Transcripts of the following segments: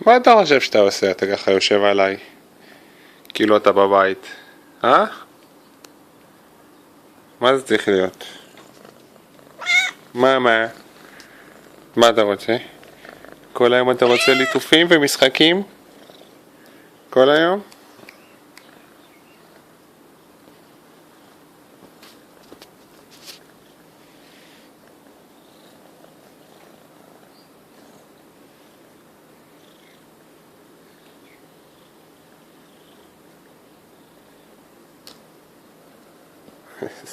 מה אתה חושב שאתה עושה? אתה ככה יושב עליי כאילו אתה בבית, אה? מה זה צריך להיות? מה? מה אתה רוצה? כל היום אתה רוצה ליטופים ומשחקים? כל היום?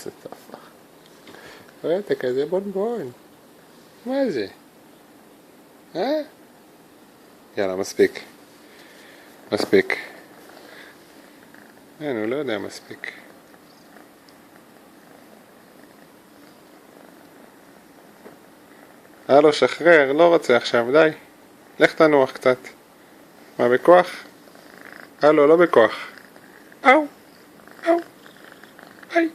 איזה טובה. רואה, אתה כזה בונבון. מה זה? אה? יאללה, מספיק. מספיק. אין, הוא לא יודע מספיק. הלו, שחרר, לא רוצה עכשיו, די. לך תנוח קצת. מה, בכוח? הלו, לא בכוח. אאו, אאו, היי.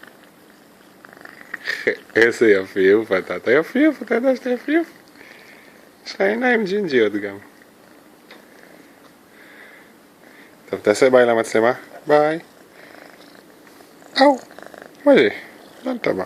איזה יפיוף אתה יפיוף, אתה יודע שאתה יפיוף? יש לך עיניים ג'ינג'יות גם. טוב, תעשה ביי למצלמה. ביי. אאו, מה זה? לא אתה בא.